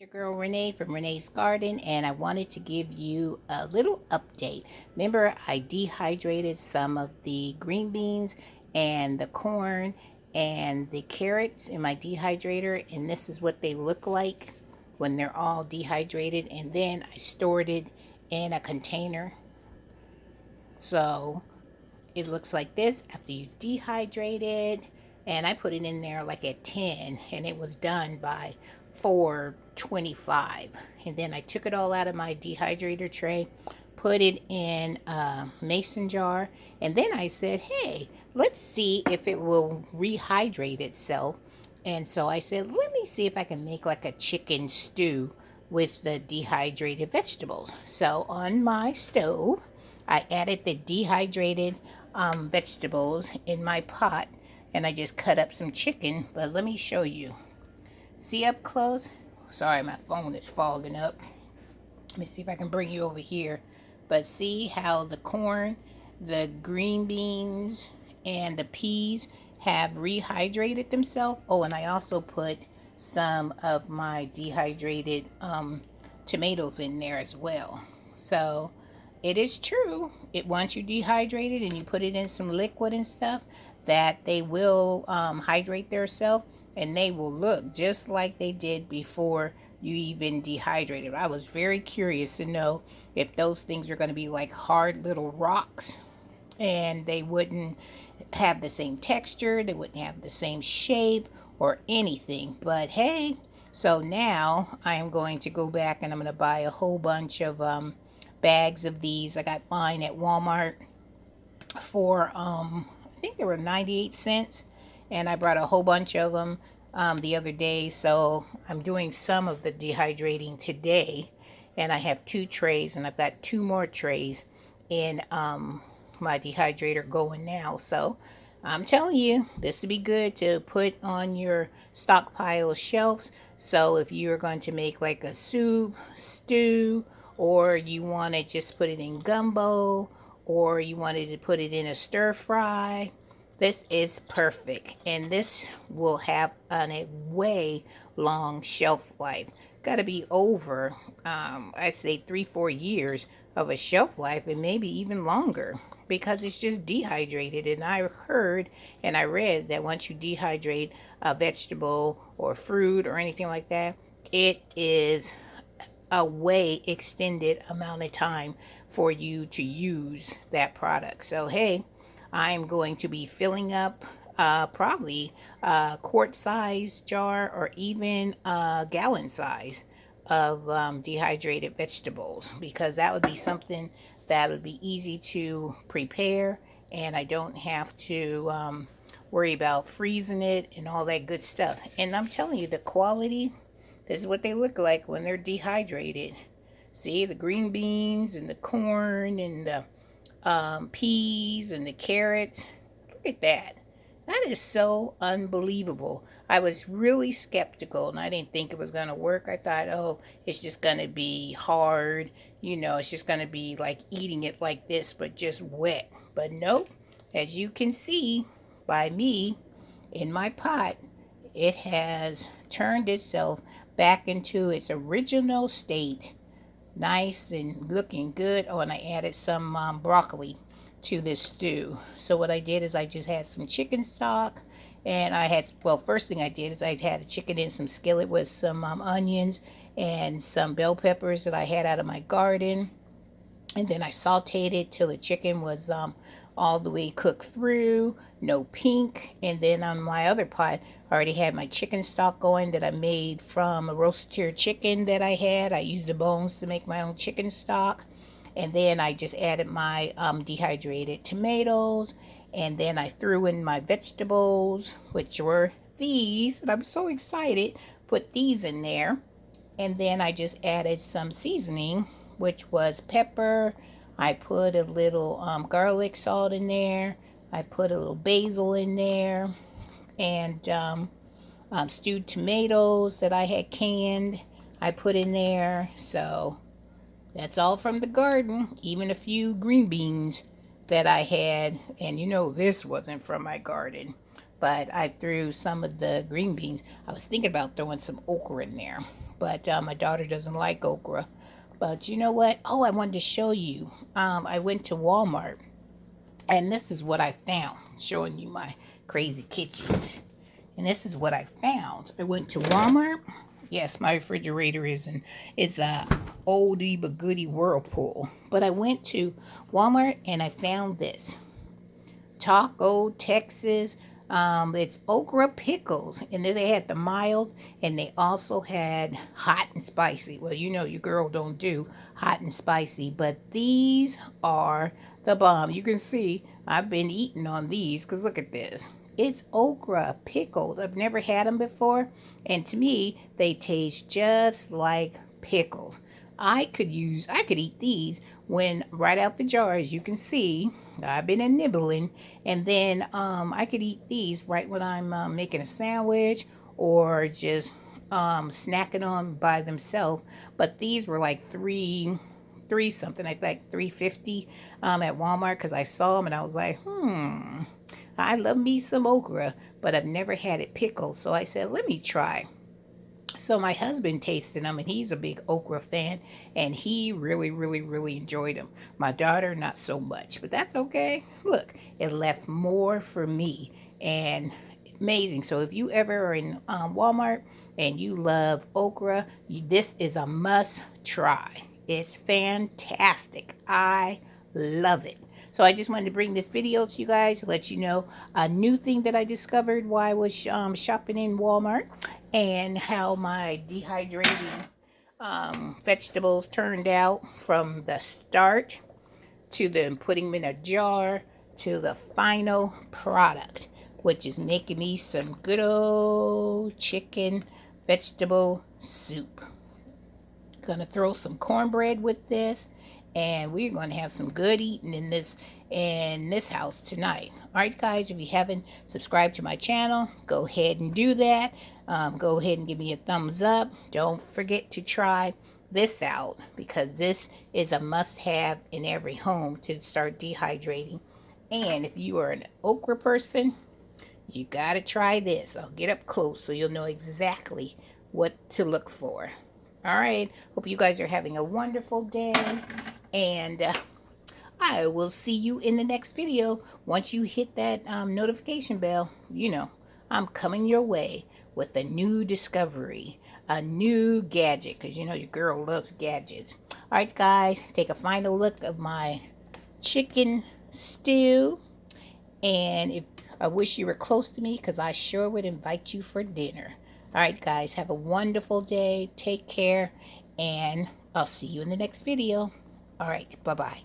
Your girl Renee from Renee's Garden, and I wanted to give you a little update. Remember, I dehydrated some of the green beans and the corn and the carrots in my dehydrator, and this is what they look like when they're all dehydrated. And then I stored it in a container. So it looks like this after you dehydrate it, and I put it in there like at 10, and it was done by 4:25. And then I took it all out of my dehydrator tray, put it in a mason jar, and then I said, hey, let's see if it will rehydrate itself. And so I said, let me see if I can make like a chicken stew with the dehydrated vegetables. So on my stove, I added the dehydrated vegetables in my pot, and I just cut up some chicken. But let me show you. See up close? Sorry, my phone is fogging up. Let me see if I can bring you over here. But see how the corn, the green beans, and the peas have rehydrated themselves? Oh, and I also put some of my dehydrated tomatoes in there as well. So it is true. Once you dehydrate it and you put it in some liquid and stuff, that they will hydrate themselves, and they will look just like they did before you even dehydrated. I was very curious to know if those things are going to be like hard little rocks, and they wouldn't have the same texture, they wouldn't have the same shape or anything. But hey, so now I am going to go back and I'm going to buy a whole bunch of bags of these. I got mine at Walmart for I think they were 98 cents, and I brought a whole bunch of them the other day. So I'm doing some of the dehydrating today, and I have 2 trays, and I've got 2 more trays in my dehydrator going now. So I'm telling you, this would be good to put on your stockpile shelves. So if you're going to make like a soup, stew, or you want to just put it in gumbo, or you wanted to put it in a stir fry, this is perfect. And this will have a way long shelf life. Got to be over, I say 3-4 years of a shelf life, and maybe even longer, because it's just dehydrated. And I heard and I read that once you dehydrate a vegetable or fruit or anything like that, it is a way extended amount of time for you to use that product. So hey, I'm going to be filling up probably a quart size jar or even a gallon size of dehydrated vegetables, because that would be something that would be easy to prepare, and I don't have to worry about freezing it and all that good stuff. And I'm telling you, the quality, this is what they look like when they're dehydrated. See, the green beans and the corn and the peas and the carrots. Look at that. That is so unbelievable. I was really skeptical, and I didn't think it was going to work. I thought, oh, it's just going to be hard. It's just going to be like eating it like this, but just wet. But nope. As you can see by me in my pot, it has turned itself back into its original state, nice and looking good. Oh, and I added some broccoli to this stew. So what I did is I just had some chicken stock, and I had, well, first thing I did is I had a chicken in some skillet with some onions and some bell peppers that I had out of my garden. And then I sauteed it till the chicken was all the way cooked through, no pink. And then on my other pot, I already had my chicken stock going that I made from a rotisserie chicken that I had. I used the bones to make my own chicken stock. And then I just added my dehydrated tomatoes. And then I threw in my vegetables, which were these. And I'm so excited. Put these in there. And then I just added some seasoning, which was pepper. I put a little garlic salt in there. I put a little basil in there, and stewed tomatoes that I had canned, I put in there. So that's all from the garden, even a few green beans that I had. And this wasn't from my garden, but I threw some of the green beans. I was thinking about throwing some okra in there, but my daughter doesn't like okra. But you know what? Oh, I wanted to show you. I went to Walmart, and this is what I found. Showing you my crazy kitchen. And this is what I found. I went to Walmart. Yes, my refrigerator is a oldie but goodie Whirlpool. But I went to Walmart and I found this. Taco, Texas. It's okra pickles, and then they had the mild, and they also had hot and spicy. Well, you know your girl don't do hot and spicy, but these are the bomb. You can see I've been eating on these because look at this. It's okra pickled. I've never had them before, and to me, they taste just like pickles. I could eat these when right out the jar, as you can see. I've been a nibbling, and then I could eat these right when I'm making a sandwich or just snacking on by themselves. But these were like three something. I think 3.50 at Walmart because I saw them and I was like, I love me some okra, but I've never had it pickled. So I said, let me try. So my husband tasted them, and he's a big okra fan, and he really, really, really enjoyed them. My daughter, not so much, but that's okay. Look, it left more for me, and amazing. So if you ever are in Walmart and you love okra, this is a must try. It's fantastic. I love it. So I just wanted to bring this video to you guys to let you know a new thing that I discovered while I was shopping in Walmart, and how my dehydrating vegetables turned out from the start to the putting them in a jar to the final product, which is making me some good old chicken vegetable soup. Gonna throw some cornbread with this, and we're gonna have some good eating in this house tonight. All right, guys, if you haven't subscribed to my channel, go ahead and do that. Go ahead and give me a thumbs up. Don't forget to try this out because this is a must-have in every home to start dehydrating. And if you are an okra person, you gotta try this. I'll get up close so you'll know exactly what to look for. All right. Hope you guys are having a wonderful day. And I will see you in the next video. Once you hit that notification bell, you know, I'm coming your way with a new discovery, a new gadget, because you know your girl loves gadgets. All right, guys, take a final look of my chicken stew. And if I wish you were close to me because I sure would invite you for dinner. All right, guys, have a wonderful day. Take care, and I'll see you in the next video. All right, bye-bye.